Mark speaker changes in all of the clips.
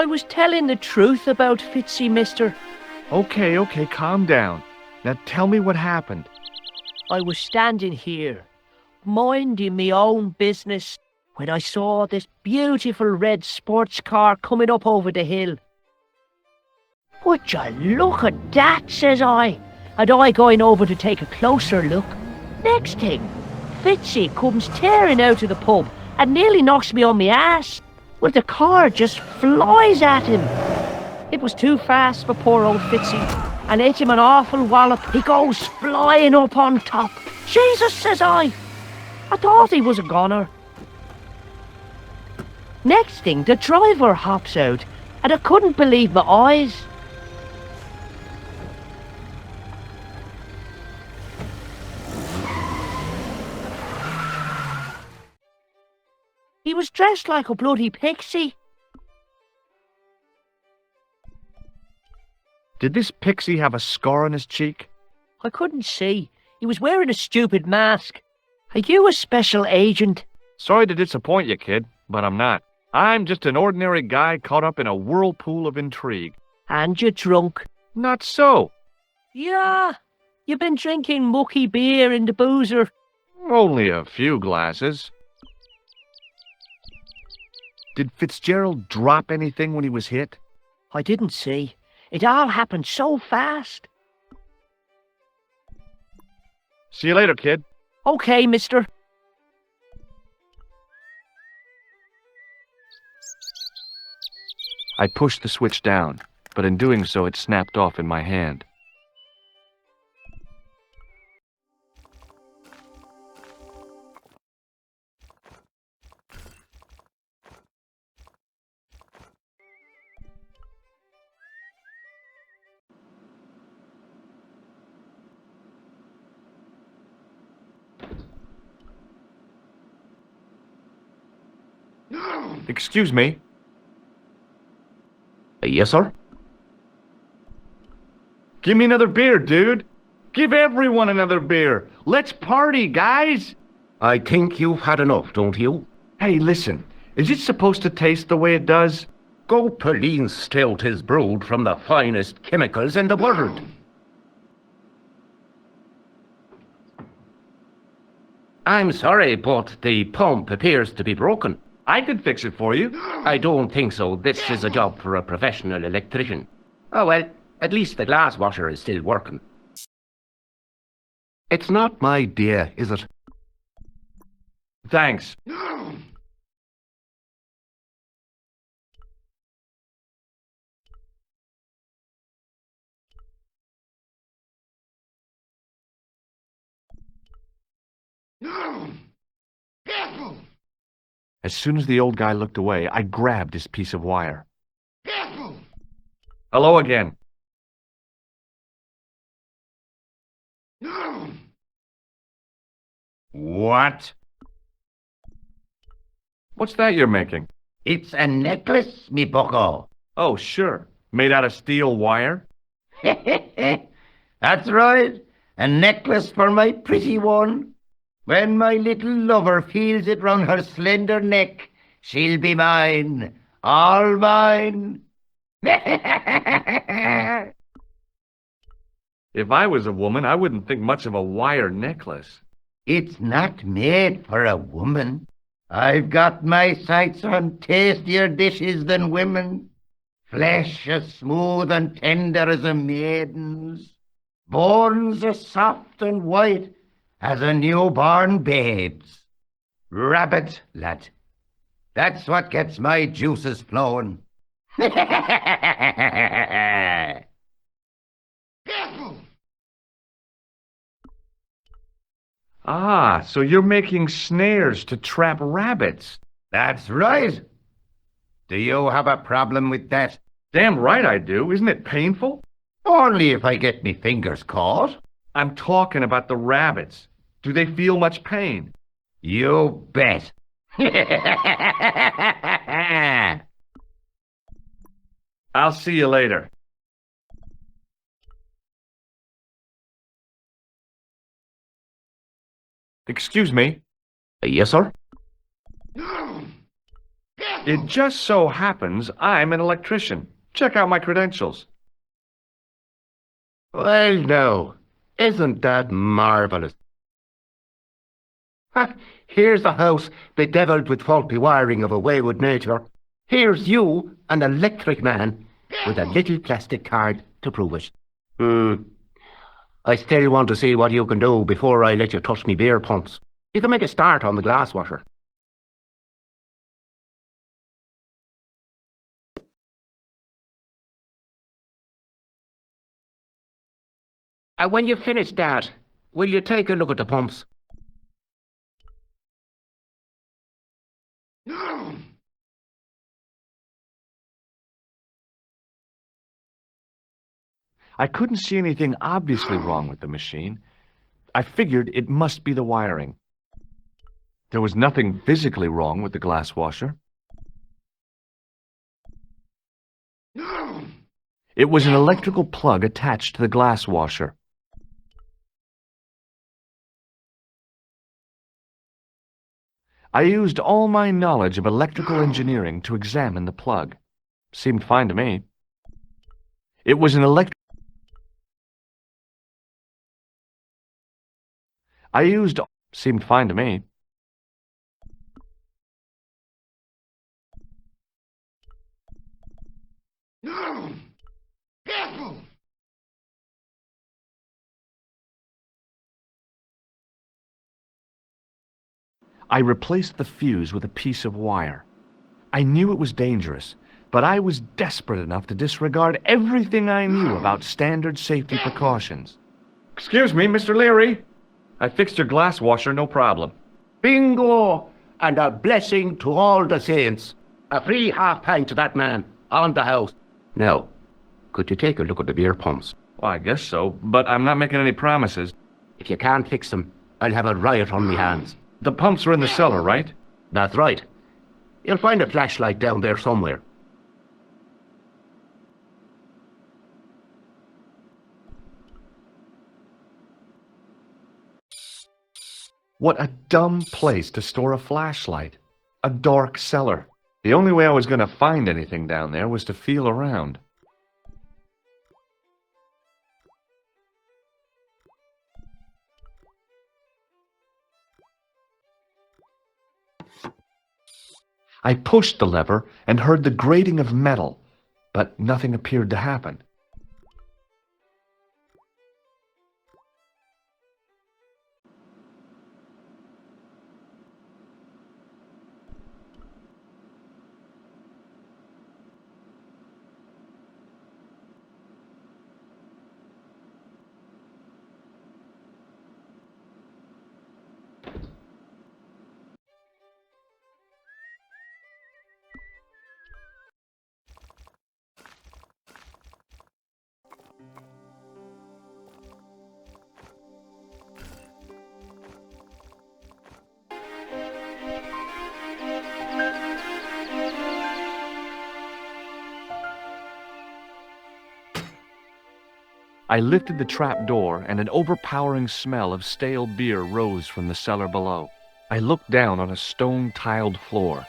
Speaker 1: I was telling the truth about Fitzy, mister.
Speaker 2: Okay, calm down. Now tell me what happened.
Speaker 1: I was standing here, minding me own business, when I saw this beautiful red sports car coming up over the hill. "Would you look at that?" says I, and I going over to take a closer look. Next thing, Fitzy comes tearing out of the pub and nearly knocks me on my ass. Well, the car just flies at him. It was too fast for poor old Fitzy, and hit him an awful wallop. He goes flying up on top. "Jesus," says I thought he was a goner. Next thing, the driver hops out, and I couldn't believe my eyes. He was dressed like a bloody pixie.
Speaker 2: Did this pixie have a scar on his cheek?
Speaker 1: I couldn't see. He was wearing a stupid mask. Are you a special agent?
Speaker 2: Sorry to disappoint you, kid, but I'm not. I'm just an ordinary guy caught up in a whirlpool of intrigue.
Speaker 1: And you're drunk.
Speaker 2: Not so.
Speaker 1: Yeah, you've been drinking mucky beer in the boozer.
Speaker 2: Only a few glasses. Did Fitzgerald drop anything when he was hit?
Speaker 1: I didn't see. It all happened so fast.
Speaker 2: See you later, kid.
Speaker 1: Okay, mister.
Speaker 2: I pushed the switch down, but in doing so it snapped off in my hand. Excuse me.
Speaker 3: Yes, sir?
Speaker 2: Give me another beer, dude. Give everyone another beer. Let's party, guys.
Speaker 3: I think you've had enough, don't you?
Speaker 2: Hey, listen. Is it supposed to taste the way it does?
Speaker 3: Goat stout is brewed from the finest chemicals in the world. I'm sorry, but the pump appears to be broken.
Speaker 2: I could fix it for you.
Speaker 3: I don't think so. This is a job for a professional electrician. Oh, well, at least the glass washer is still working. It's not my day, is it?
Speaker 2: Thanks. As soon as the old guy looked away, I grabbed his piece of wire. Hello again.
Speaker 3: What?
Speaker 2: What's that you're making?
Speaker 3: It's a necklace, me bucko.
Speaker 2: Oh, sure. Made out of steel wire?
Speaker 3: That's right. A necklace for my pretty one. When my little lover feels it round her slender neck, she'll be mine. All mine.
Speaker 2: If I was a woman, I wouldn't think much of a wire necklace.
Speaker 3: It's not made for a woman. I've got my sights on tastier dishes than women. Flesh as smooth and tender as a maiden's. Bones as soft and white as a newborn babe's. Rabbit, lad. That's what gets my juices flowing.
Speaker 2: Ah, so you're making snares to trap rabbits.
Speaker 3: That's right. Do you have a problem with that?
Speaker 2: Damn right I do. Isn't it painful?
Speaker 3: Only if I get me fingers caught.
Speaker 2: I'm talking about the rabbits. Do they feel much pain?
Speaker 3: You bet.
Speaker 2: I'll see you later. Excuse me.
Speaker 3: Yes, sir?
Speaker 2: It just so happens I'm an electrician. Check out my credentials.
Speaker 3: Well, now, isn't that marvellous? Ha, here's a house bedevilled with faulty wiring of a wayward nature. Here's you, an electric man, with a little plastic card to prove it. I still want to see what you can do before I let you touch me beer pumps. You can make a start on the glass washer. And when you finish that, will you take a look at the pumps?
Speaker 2: I couldn't see anything obviously wrong with the machine. I figured it must be the wiring. There was nothing physically wrong with the glass washer. It was an electrical plug attached to the glass washer. I used all my knowledge of electrical engineering to examine the plug. Seemed fine to me. It was an seemed fine to me. I replaced the fuse with a piece of wire. I knew it was dangerous, but I was desperate enough to disregard everything I knew about standard safety precautions. Excuse me, Mr. Leary. I fixed your glass washer, no problem.
Speaker 3: Bingo! And a blessing to all the saints. A free half-pint to that man, on the house. Now, could you take a look at the beer pumps?
Speaker 2: Well, I guess so, but I'm not making any promises.
Speaker 3: If you can't fix them, I'll have a riot on me hands.
Speaker 2: The pumps are in the cellar, right?
Speaker 3: That's right. You'll find a flashlight down there somewhere.
Speaker 2: What a dumb place to store a flashlight. A dark cellar. The only way I was going to find anything down there was to feel around. I pushed the lever and heard the grating of metal, but nothing appeared to happen. I lifted the trap door, and an overpowering smell of stale beer rose from the cellar below. I looked down on a stone-tiled floor,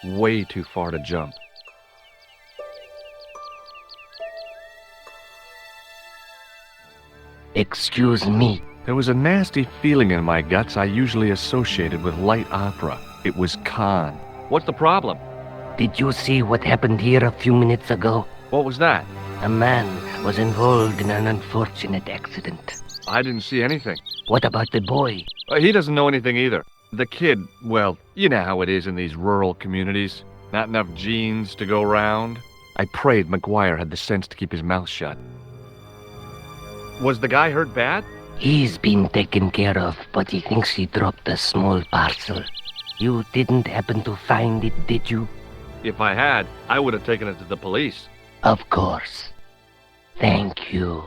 Speaker 2: way too far to jump.
Speaker 3: Excuse me.
Speaker 2: There was a nasty feeling in my guts I usually associated with light opera. It was Khan. What's the problem?
Speaker 4: Did you see what happened here a few minutes ago?
Speaker 2: What was that?
Speaker 4: A man was involved in an unfortunate accident.
Speaker 2: I didn't see anything.
Speaker 4: What about the boy?
Speaker 2: He doesn't know anything either. The kid, well, you know how it is in these rural communities. Not enough genes to go round. I prayed McGuire had the sense to keep his mouth shut. Was the guy hurt bad?
Speaker 4: He's been taken care of, but he thinks he dropped a small parcel. You didn't happen to find it, did you?
Speaker 2: If I had, I would have taken it to the police.
Speaker 4: Of course. Thank you.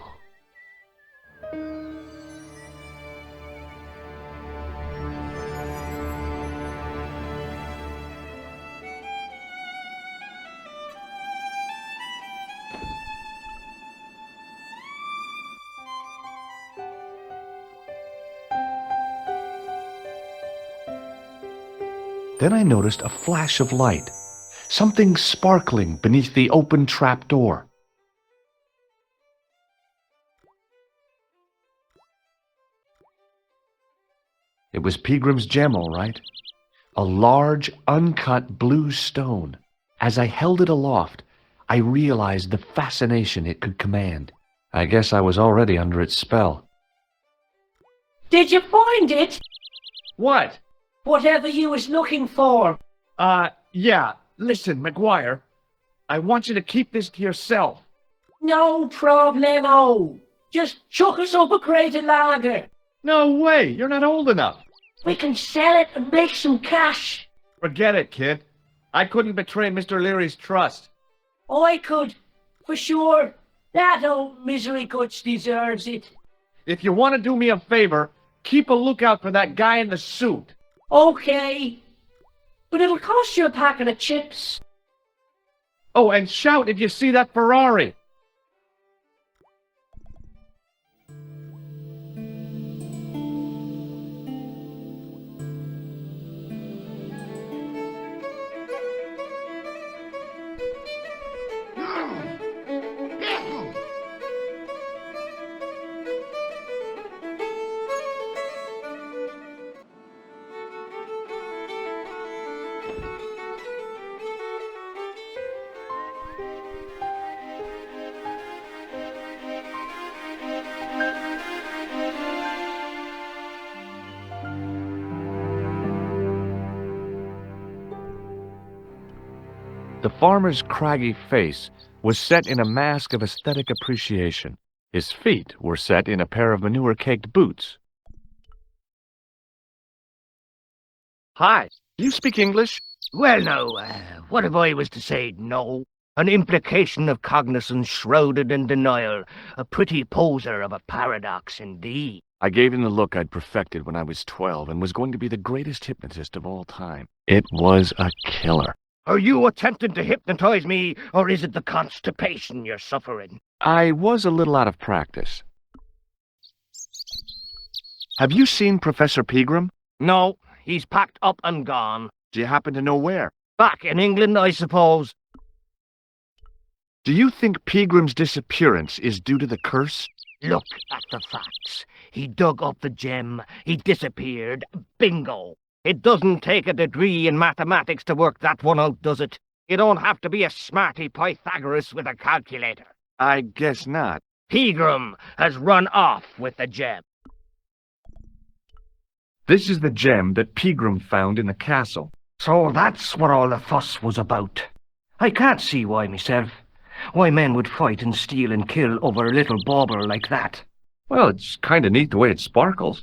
Speaker 2: Then I noticed a flash of light. something sparkling beneath the open trapdoor. It was Peagrim's gem, all right. A large, uncut blue stone. As I held it aloft, I realized the fascination it could command. I guess I was already under its spell.
Speaker 1: Did you find it?
Speaker 2: What?
Speaker 1: Whatever you was looking for.
Speaker 2: Yeah. Listen, McGuire. I want you to keep this to yourself.
Speaker 1: No problemo. Just chuck us up a crate of lager.
Speaker 2: No way. You're not old enough.
Speaker 1: We can sell it and make some cash.
Speaker 2: Forget it, kid. I couldn't betray Mr. Leary's trust.
Speaker 1: I could, for sure. That old misery guts deserves it.
Speaker 2: If you want to do me a favor, keep a lookout for that guy in the suit.
Speaker 1: Okay. But it'll cost you a packet of chips.
Speaker 2: Oh, and shout if you see that Ferrari. The farmer's craggy face was set in a mask of aesthetic appreciation. His feet were set in a pair of manure-caked boots. Hi, do you speak English?
Speaker 3: Well, now, what if I was to say no? An implication of cognizance shrouded in denial. A pretty poser of a paradox indeed.
Speaker 2: I gave him the look I'd perfected when I was 12 and was going to be the greatest hypnotist of all time. It was a killer.
Speaker 3: Are you attempting to hypnotize me, or is it the constipation you're suffering?
Speaker 2: I was a little out of practice. Have you seen Professor Peagrim?
Speaker 3: No, he's packed up and gone.
Speaker 2: Do you happen to know where?
Speaker 3: Back in England, I suppose.
Speaker 2: Do you think Peagrim's disappearance is due to the curse?
Speaker 3: Look at the facts. He dug up the gem. He disappeared. Bingo. It doesn't take a degree in mathematics to work that one out, does it? You don't have to be a smarty Pythagoras with a calculator.
Speaker 2: I guess not.
Speaker 3: Peagrim has run off with the gem.
Speaker 2: This is the gem that Peagrim found in the castle.
Speaker 3: So that's what all the fuss was about. I can't see why myself. Why men would fight and steal and kill over a little bauble like that.
Speaker 2: Well, it's kind of neat the way it sparkles.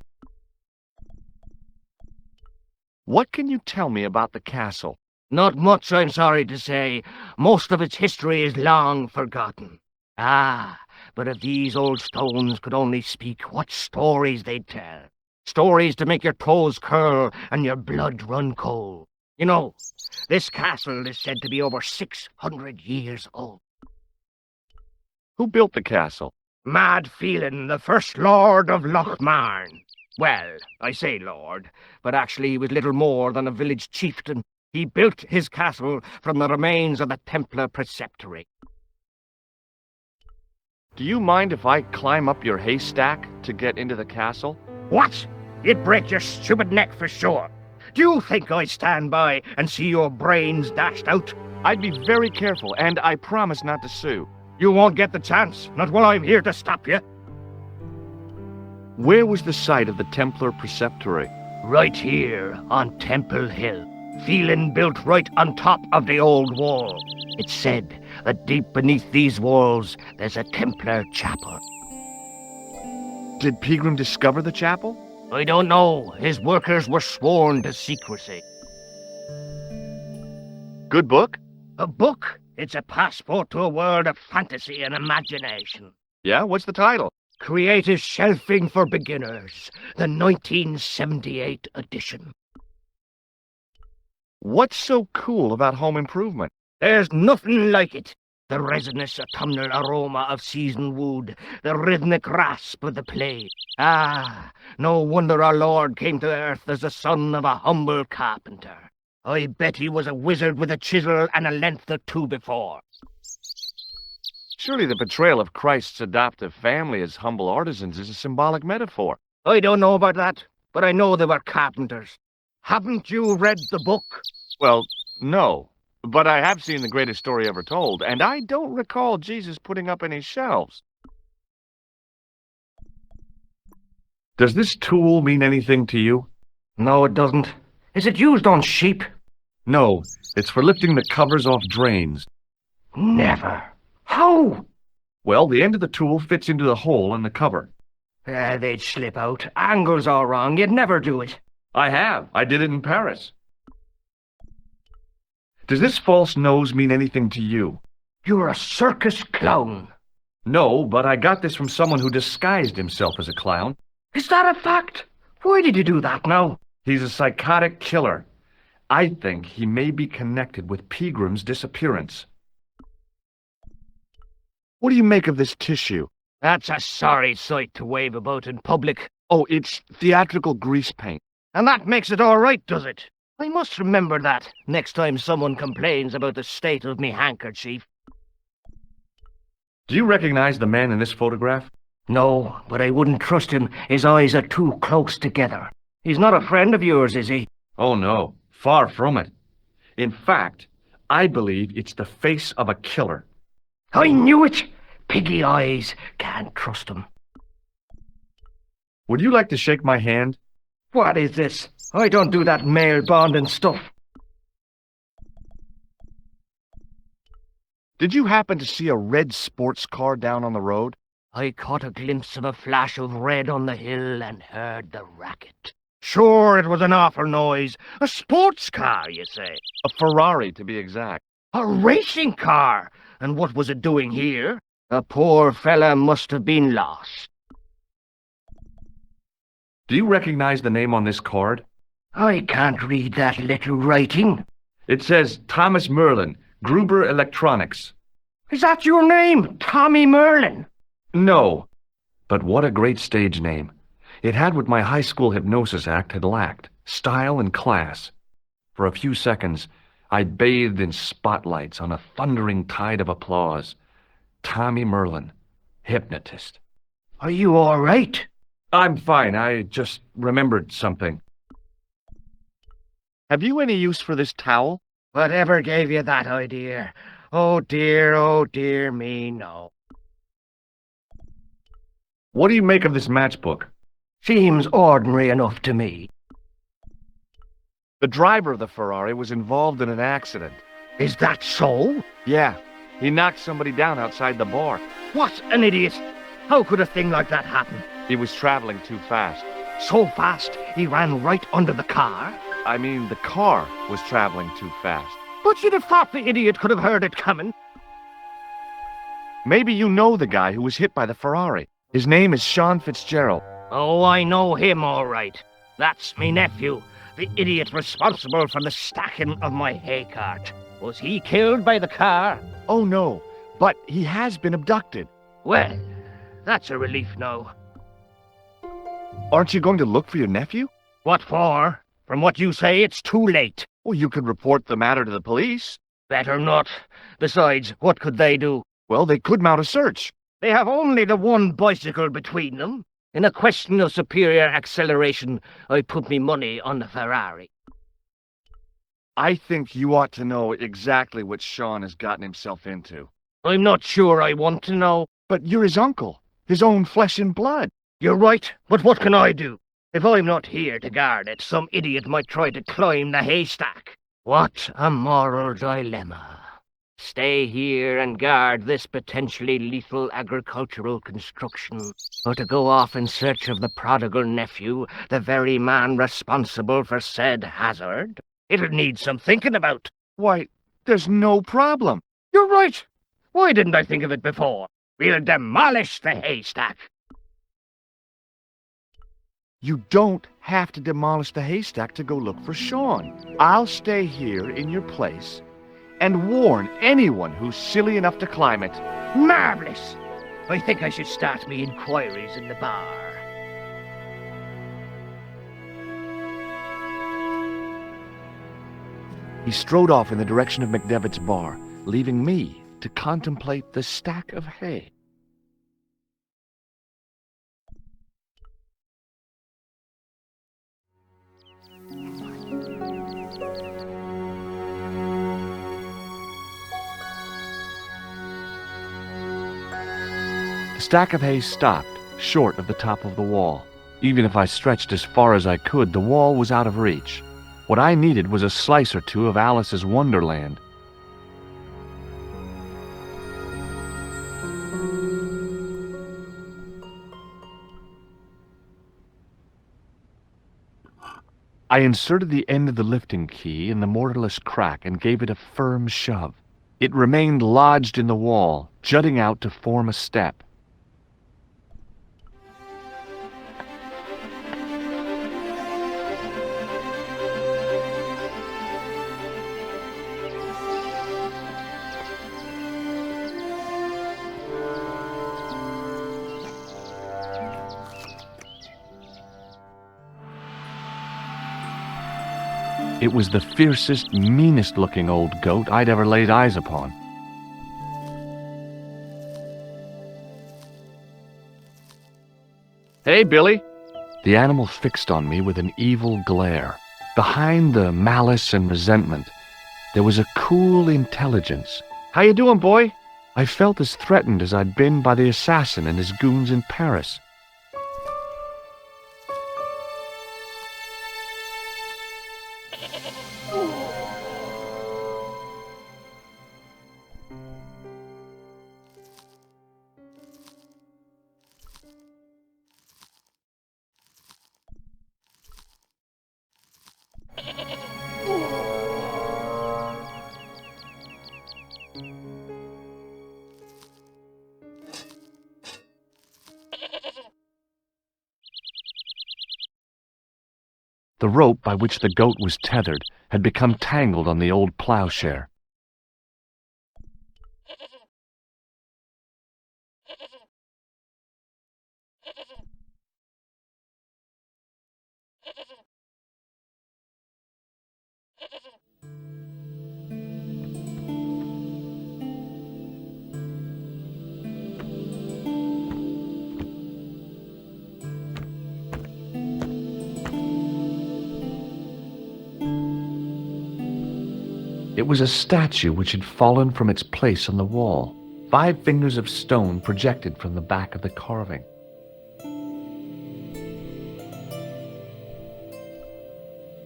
Speaker 2: What can you tell me about the castle?
Speaker 3: Not much, I'm sorry to say. Most of its history is long forgotten. Ah, but if these old stones could only speak, what stories they'd tell. Stories to make your toes curl and your blood run cold. You know, this castle is said to be over 600 years old.
Speaker 2: Who built the castle?
Speaker 3: Mad Phelan, the first lord of Lochmarne. Well, I say lord, but actually he was little more than a village chieftain. He built his castle from the remains of the Templar preceptory.
Speaker 2: Do you mind if I climb up your haystack to get into the castle?
Speaker 3: What? You'd break your stupid neck for sure. Do you think I'd stand by and see your brains dashed out?
Speaker 2: I'd be very careful, and I promise not to sue.
Speaker 3: You won't get the chance, not while I'm here to stop you.
Speaker 2: Where was the site of the Templar preceptory?
Speaker 3: Right here, on Temple Hill. Phelan built right on top of the old wall. It's said that deep beneath these walls, there's a Templar chapel.
Speaker 2: Did Peagrim discover the chapel?
Speaker 3: I don't know. His workers were sworn to secrecy.
Speaker 2: Good book?
Speaker 3: A book? It's a passport to a world of fantasy and imagination.
Speaker 2: Yeah, what's the title?
Speaker 3: Creative Shelving for Beginners, the 1978 edition.
Speaker 2: What's so cool about home improvement?
Speaker 3: There's nothing like it. The resinous autumnal aroma of seasoned wood, the rhythmic rasp of the play. Ah, no wonder our Lord came to earth as the son of a humble carpenter. I bet he was a wizard with a chisel and a length or two before.
Speaker 2: Surely the betrayal of Christ's adoptive family as humble artisans is a symbolic metaphor.
Speaker 3: I don't know about that, but I know they were carpenters. Haven't you read the book?
Speaker 2: Well, no. But I have seen The Greatest Story Ever Told, and I don't recall Jesus putting up any shelves. Does this tool mean anything to you?
Speaker 3: No, it doesn't. Is it used on sheep?
Speaker 2: No, it's for lifting the covers off drains.
Speaker 3: Never. How?
Speaker 2: Well, the end of the tool fits into the hole in the cover.
Speaker 3: They'd slip out. Angle's all wrong. You'd never do it.
Speaker 2: I have. I did it in Paris. Does this false nose mean anything to you?
Speaker 3: You're a circus clown.
Speaker 2: No, but I got this from someone who disguised himself as a clown.
Speaker 3: Is that a fact? Why did you do that now?
Speaker 2: He's a psychotic killer. I think he may be connected with Pegram's disappearance. What do you make of this tissue?
Speaker 3: That's a sorry sight to wave about in public.
Speaker 2: Oh, it's theatrical grease paint.
Speaker 3: And that makes it all right, does it? I must remember that next time someone complains about the state of me handkerchief.
Speaker 2: Do you recognize the man in this photograph?
Speaker 3: No, but I wouldn't trust him. His eyes are too close together. He's not a friend of yours, is he?
Speaker 2: Oh, no. Far from it. In fact, I believe it's the face of a killer.
Speaker 3: I knew it! Piggy eyes. Can't trust him.
Speaker 2: Would you like to shake my hand?
Speaker 3: What is this? I don't do that male bonding stuff.
Speaker 2: Did you happen to see a red sports car down on the road?
Speaker 3: I caught a glimpse of a flash of red on the hill and heard the racket. Sure, it was an awful noise. A sports car, you say?
Speaker 2: A Ferrari, to be exact.
Speaker 3: A racing car? And what was it doing here? A poor fella must have been lost.
Speaker 2: Do you recognize the name on this card?
Speaker 3: I can't read that little writing.
Speaker 2: It says Thomas Merlin, Gruber Electronics.
Speaker 3: Is that your name, Tommy Merlin?
Speaker 2: No, but what a great stage name. It had what my high school hypnosis act had lacked, style and class. For a few seconds, I bathed in spotlights on a thundering tide of applause. Tommy Merlin, hypnotist.
Speaker 3: Are you all right?
Speaker 2: I'm fine. I just remembered something. Have you any use for this towel?
Speaker 3: Whatever gave you that idea? Oh dear me, no.
Speaker 2: What do you make of this matchbook?
Speaker 3: Seems ordinary enough to me.
Speaker 2: The driver of the Ferrari was involved in an accident.
Speaker 3: Is that so?
Speaker 2: Yeah, he knocked somebody down outside the bar.
Speaker 3: What an idiot! How could a thing like that happen?
Speaker 2: He was traveling too fast.
Speaker 3: So fast, he ran right under the car?
Speaker 2: I mean, the car was traveling too fast.
Speaker 3: But you'd have thought the idiot could have heard it coming.
Speaker 2: Maybe you know the guy who was hit by the Ferrari. His name is Sean Fitzgerald.
Speaker 3: Oh, I know him all right. That's me nephew, the idiot responsible for the stacking of my hay cart. Was he killed by the car?
Speaker 2: Oh, no, but he has been abducted.
Speaker 3: Well, that's a relief now.
Speaker 2: Aren't you going to look for your nephew?
Speaker 3: What for? From what you say, it's too late.
Speaker 2: Well, you could report the matter to the police.
Speaker 3: Better not. Besides, what could they do?
Speaker 2: Well, they could mount a search.
Speaker 3: They have only the one bicycle between them. In a question of superior acceleration, I put me money on the Ferrari.
Speaker 2: I think you ought to know exactly what Sean has gotten himself into.
Speaker 3: I'm not sure I want to know.
Speaker 2: But you're his uncle, his own flesh and blood.
Speaker 3: You're right, but what can I do? If I'm not here to guard it, some idiot might try to climb the haystack. What a moral dilemma. Stay here and guard this potentially lethal agricultural construction, or to go off in search of the prodigal nephew, the very man responsible for said hazard? It'll need some thinking about.
Speaker 2: Why, there's no problem.
Speaker 3: You're right. Why didn't I think of it before? We'll demolish the haystack.
Speaker 2: You don't have to demolish the haystack to go look for Sean. I'll stay here in your place and warn anyone who's silly enough to climb it.
Speaker 3: Marvelous! I think I should start me inquiries in the bar.
Speaker 2: He strode off in the direction of McDevitt's bar, leaving me to contemplate the stack of hay. The stack of hay stopped, short of the top of the wall. Even if I stretched as far as I could, the wall was out of reach. What I needed was a slice or two of Alice's Wonderland. I inserted the end of the lifting key in the mortarless crack and gave it a firm shove. It remained lodged in the wall, jutting out to form a step. It was the fiercest, meanest-looking old goat I'd ever laid eyes upon. "Hey, Billy!" The animal fixed on me with an evil glare. Behind the malice and resentment, there was a cool intelligence. "How you doing, boy?" I felt as threatened as I'd been by the assassin and his goons in Paris. The rope by which the goat was tethered had become tangled on the old plowshare. It was a statue which had fallen from its place on the wall. 5 fingers of stone projected from the back of the carving.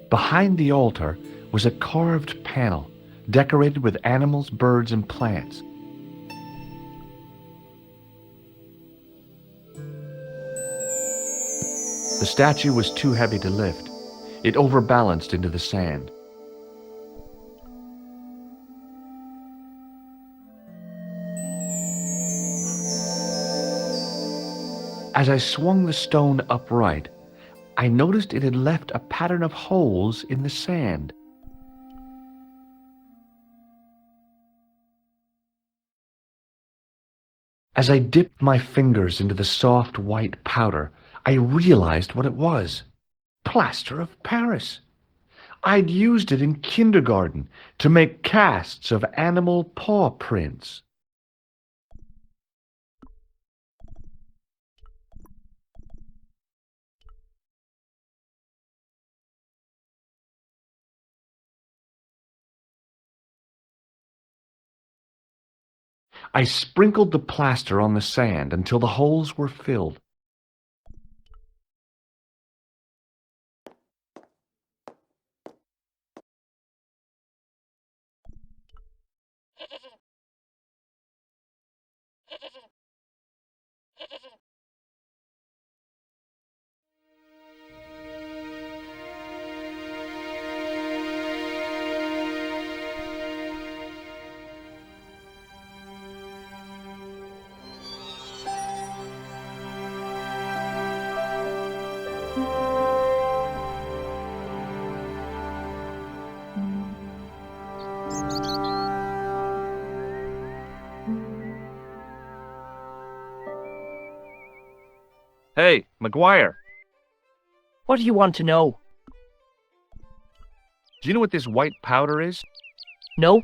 Speaker 2: Behind the altar was a carved panel, decorated with animals, birds, and plants. The statue was too heavy to lift. It overbalanced into the sand. As I swung the stone upright, I noticed it had left a pattern of holes in the sand. As I dipped my fingers into the soft white powder, I realized what it was. Plaster of Paris. I'd used it in kindergarten to make casts of animal paw prints. I sprinkled the plaster on the sand until the holes were filled. "Hey, McGuire,
Speaker 1: What do you want to know?
Speaker 2: do you know what this white powder is?"
Speaker 1: No,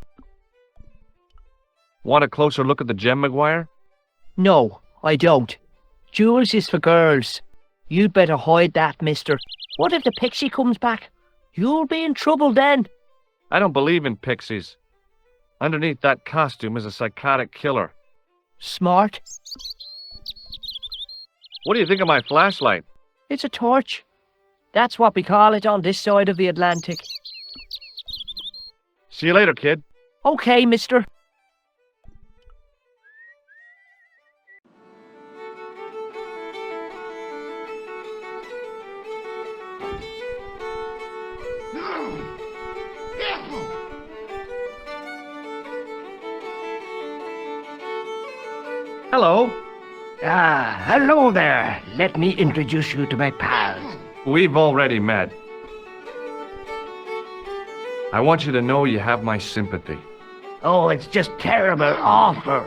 Speaker 2: Want a closer look at the gem, McGuire?
Speaker 1: no, I don't. Jewels is for girls. You'd better hide that, mister. What if the pixie comes back? You'll be in trouble then.
Speaker 2: I don't believe in pixies. Underneath that costume is a psychotic killer.
Speaker 1: Smart.
Speaker 2: What do you think of my flashlight?
Speaker 1: It's a torch. That's what we call it on this side of the Atlantic.
Speaker 2: See you later, kid.
Speaker 1: Okay, mister.
Speaker 2: Hello.
Speaker 4: Hello there. Let me introduce you to my pals.
Speaker 2: We've already met. I want you to know you have my sympathy.
Speaker 4: Oh, it's just terrible, awful.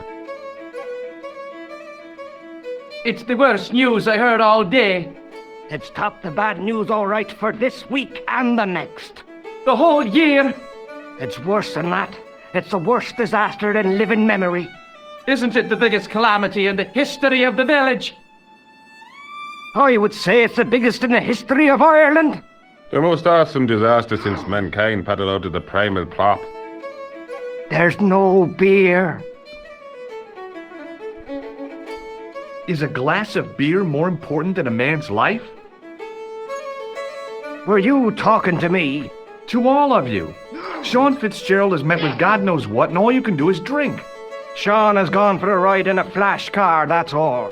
Speaker 5: It's the worst news I heard all day.
Speaker 4: It's top the bad news all right for this week and the next.
Speaker 5: The whole year.
Speaker 4: It's worse than that. It's the worst disaster in living memory.
Speaker 5: Isn't it the biggest calamity in the history of the village?
Speaker 4: I would say it's the biggest in the history of Ireland.
Speaker 6: The most awesome disaster since mankind paddled out of the primal plop.
Speaker 4: There's no beer.
Speaker 2: Is a glass of beer more important than a man's life?
Speaker 4: Were you talking to me?
Speaker 2: To all of you. Sean Fitzgerald has met with God knows what, and all you can do is drink.
Speaker 4: Sean has gone for a ride in a flash car, that's all.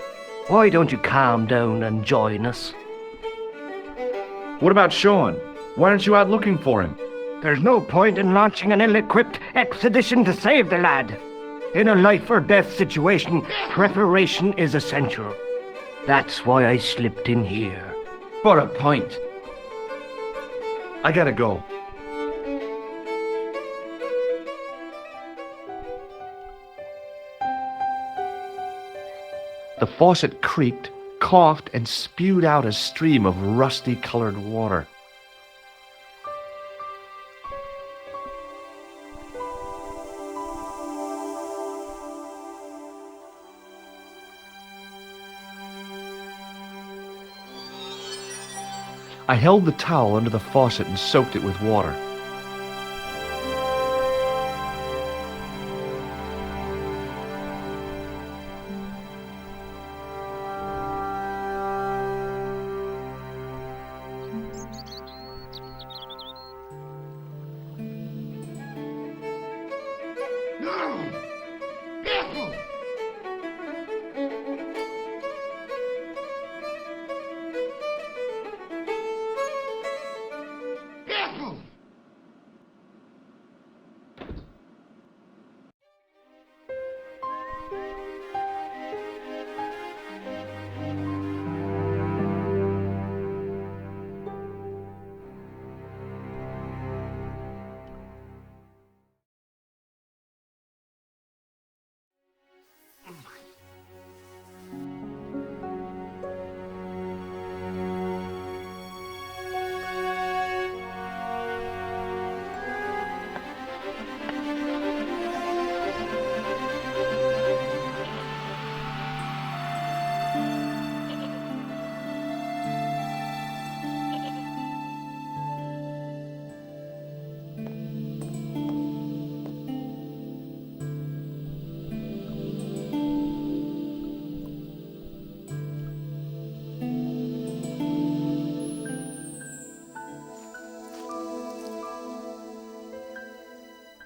Speaker 1: Why don't you calm down and join us?
Speaker 2: What about Sean? Why aren't you out looking for him?
Speaker 4: There's no point in launching an ill-equipped expedition to save the lad. In a life-or-death situation, preparation is essential.
Speaker 1: That's why I slipped in here.
Speaker 5: For a point.
Speaker 2: I gotta go. The faucet creaked, coughed, and spewed out a stream of rusty-colored water. I held the towel under the faucet and soaked it with water.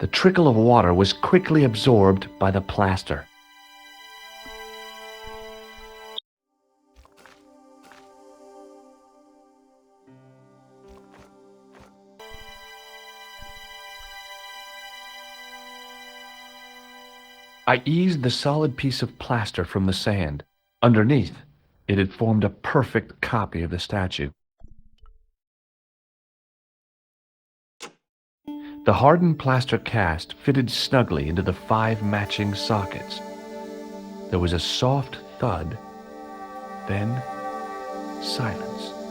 Speaker 2: The trickle of water was quickly absorbed by the plaster. I eased the solid piece of plaster from the sand. Underneath, it had formed a perfect copy of the statue. The hardened plaster cast fitted snugly into the 5 matching sockets. There was a soft thud, then silence.